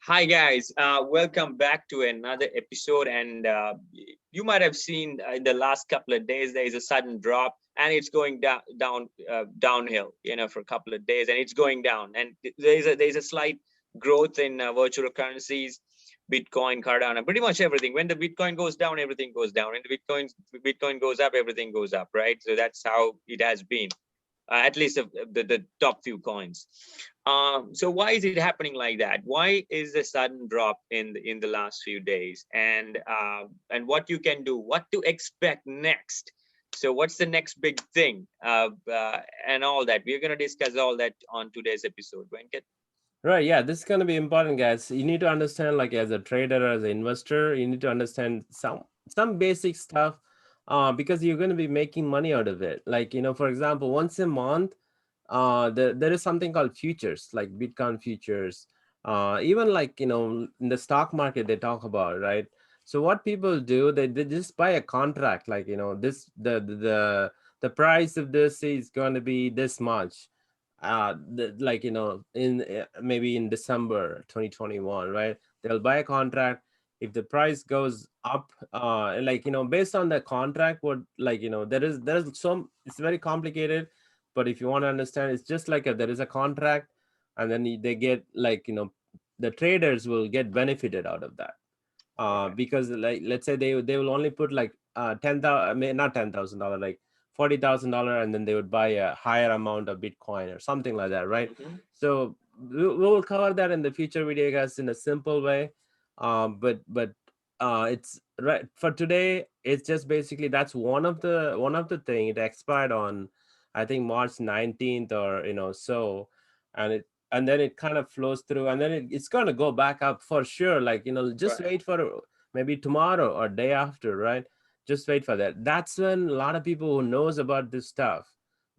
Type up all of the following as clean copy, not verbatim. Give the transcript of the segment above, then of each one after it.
Hi guys, welcome back to another episode. And you might have seen in the last couple of days there is a sudden drop, and it's going downhill. For a couple of days, and it's going down. And there's a slight growth in virtual currencies, Bitcoin, Cardano, pretty much everything. When the Bitcoin goes down, everything goes down. When the Bitcoin goes up, everything goes up. Right. So that's how it has been, at least of the top few coins. So why is it happening like that? Why is the sudden drop in the last few days? And what you can do, what to expect next? So what's the next big thing? And all that we're going to discuss all that on today's episode. Venkat. Right, yeah, this is going to be important, guys. You need to understand, like, as a trader, as an investor, you need to understand some basic stuff, because you're going to be making money out of it. Like, for example, once a month, there is something called futures, like Bitcoin futures. Even like, in the stock market, they talk about, right? So what people do, they just buy a contract, like, this the price of this is going to be this much, like, in maybe in December 2021, right? They'll buy a contract. If the price goes up, like, based on the contract, what, like, there's some, it's very complicated, but if you want to understand, it's just like there is a contract, and then they get, like, the traders will get benefited out of that, Right. because, like, let's say they will only put like 10,000, I mean, not $10,000, like $40,000, and then they would buy a higher amount of Bitcoin or something like that, right? Mhm. So we'll cover that in the future video, guys, in a simple way. But it's right for today. It's just basically that's one of the thing. It expired on, I think, March 19th, or so, and then it kind of flows through, and then it's going to go back up for sure, like, just Right. wait for maybe tomorrow or day after, right? Just wait for that. That's when a lot of people who knows about this stuff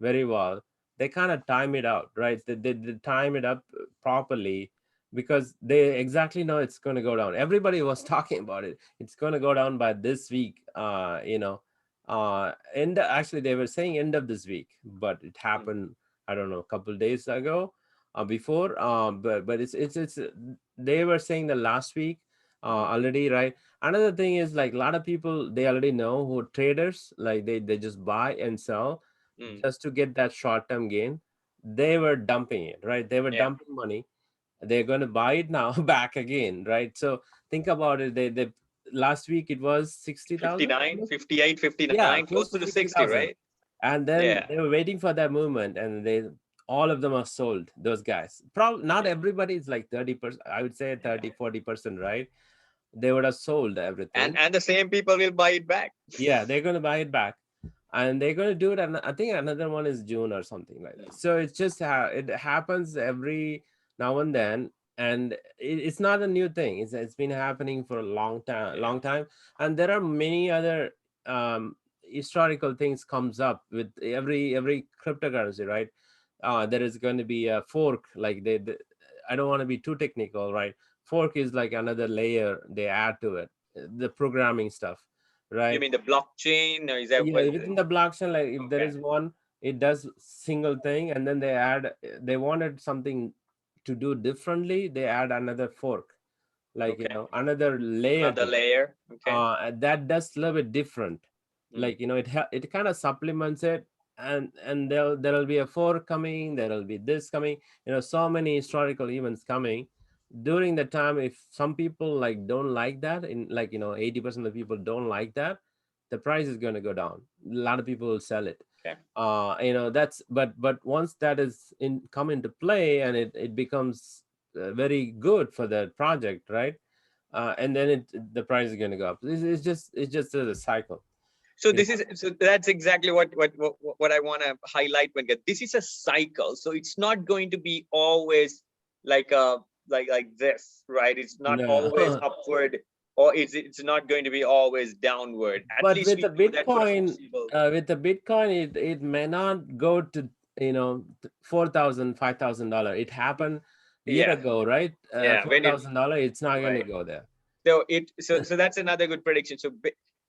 very well, they kind of time it out, right? They time it up properly, because they exactly know it's going to go down. Everybody was talking about it, it's going to go down by this week, and actually they were saying end of this week, but it Mm. happened, I don't know, a couple days ago, before, but it's they were saying the last week, Mhm. already, right? Another thing is, like, a lot of people, they already know, who traders, like, they just buy and sell Mm. just to get that short-term gain. They were dumping it, right? They were Yeah. dumping money. They're going to buy it now back again, right? So think about it. They last week it was 60,000 59, almost. 58, Yeah, 59, close close to to the 60, 60,000. right? And then Yeah. they were waiting for that movement, and they all of them are sold, those guys. Probably not Yeah. everybody is like 30%, I would say Yeah. 30-40%, right? They would have sold and everything. and the same people will buy it back. Yeah, they're going to buy it back, and they're going to do it, and I think another one is June or something like that. Mm. So it's just it happens every now and then, and it's not a new thing. It's been happening for a long time, Yeah. long time. And there are many other historical things comes up with every cryptocurrency, right? There is going to be a fork, like I don't want to be too technical, right? Fork is like another layer they add to it, the programming stuff, You right? mean the blockchain, or is that Yeah, what? within the blockchain, like, if there Okay. is one, it does single thing, and then they wanted something to do differently, they add another fork, like, Okay. another layer Another to it. layer. Okay. And that does a little bit different, Mm. like, it kind of supplements it. And there'll be a fork coming, there'll be this coming, so many historical events coming during the time. If some people, like, don't like that, in, like, 80% of the people don't like that, the price is going to go down. A lot of people will sell it. Okay. That's, but once that is in come into play, and it becomes very good for the project, right? And then the price is going to go up. It's just a cycle, So you this know is so that's exactly what I want to highlight, when get this is a cycle. So it's not going to be always like like this, right? It's not always no. upward, or it's not going to be always downward. At But least with we the know that for the Bitcoin, foreseeable. it may not go to, 4,000, $5,000. It happened year Yeah. ago, right? Yeah. four When it thousand dollar it's not going to right. go there. So that's another good prediction. So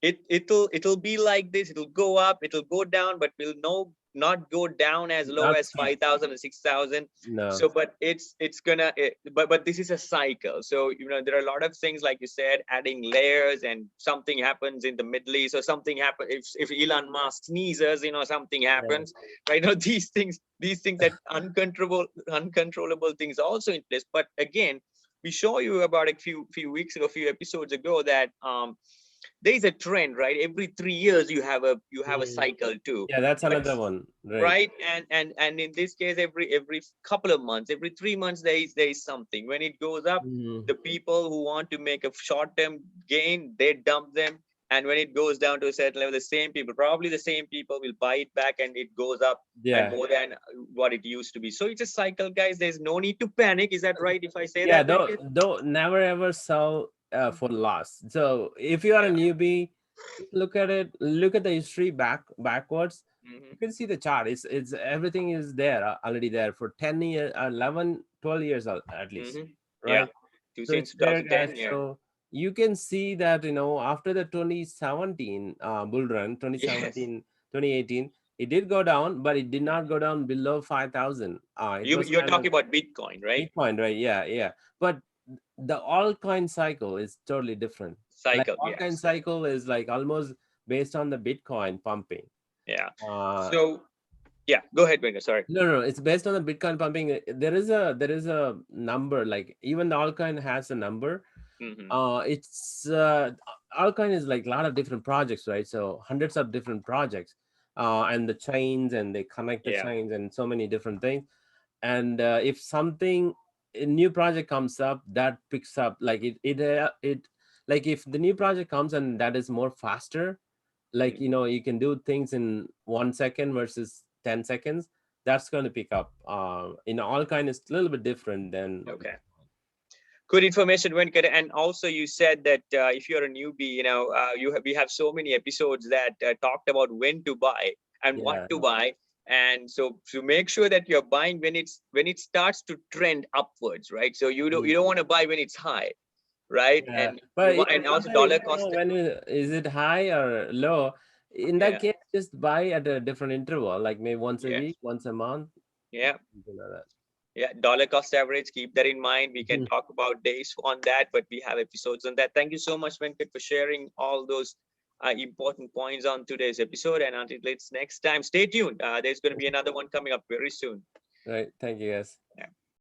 it'll be like this. It'll go up. It'll go down, but we'll know not go down as low Not as 5,000 or 6,000. no. So but it's gonna but this is a cycle. So there are a lot of things, like you said, adding layers, and something happens in the Middle East, or something happens if Elon Musk sneezes, something Yeah. happens, right? These things that uncontrollable things are also in place. But again, we show you about a few weeks ago, a few episodes ago, that there is a trend, right? Every 3 years you have a Mm. cycle too. Yeah, that's But another one, right? right, and in this case, every couple of months, every 3 months, there is something. When it goes up, Mhm. the people who want to make a short-term gain, they dump them. And when it goes down to a certain level, the same people, probably the same people, will buy it back, and it goes up and Yeah. more than what it used to be. So it's a cycle, guys. There's no need to panic. Is that right if I say Yeah, that, don't Venkat? don't never ever sell for loss. So if you are a Yeah. newbie, look at it, look at the history backwards. Hmm. You can see the chart. It's everything is there already there for 10 years, 11, 12 years at least, Hmm. Yeah. right? So Since it's there, guys. 2010. Yeah. So you can see that, after the 2017 bull run, Yes. 2017, 2018, it did go down, but it did not go down below 5,000. It was You're kind of talking about Bitcoin, right? Bitcoin, right? Yeah, yeah. But the altcoin cycle is totally different. Like Cycle. altcoin Yes. cycle is like almost based on the Bitcoin pumping. Yeah. Uh, So yeah, go ahead, Venkat. Sorry. no, it's based on the Bitcoin pumping. There is a number, like even the altcoin has a number. Hmm. It's Altcoin is like a lot of different projects, right? So hundreds of different projects, and the chains, and they connect the Yeah. chains, and so many different things. And if something a new project comes up that picks up, like it like if the new project comes and that is more faster, like Mhm. you can do things in 1 second versus 10 seconds, that's going to pick up. Altcoin is a little bit different than Okay. Good information, Venkat. And also, you said that if you're a newbie, we have so many episodes that talked about when to buy and what yeah. to buy. And so to make sure that you're buying when it starts to trend upwards, right? So you Mm. don't want to buy when it's high, right? Yeah, And but and also sometimes you dollar don't know cost. when is it high or low. In that Yeah. case, just buy at a different interval, like maybe once a Yes. week, once a month, Yeah. something like Yeah, dollar cost average. Keep that in mind. We can that. talk about days on that, but we have episodes on that. Thank you so much, Venkat, for sharing all those important points on today's episode. And until it's next time, stay tuned. There's going to be another one coming up very soon. Right. Thank you, guys. Yeah.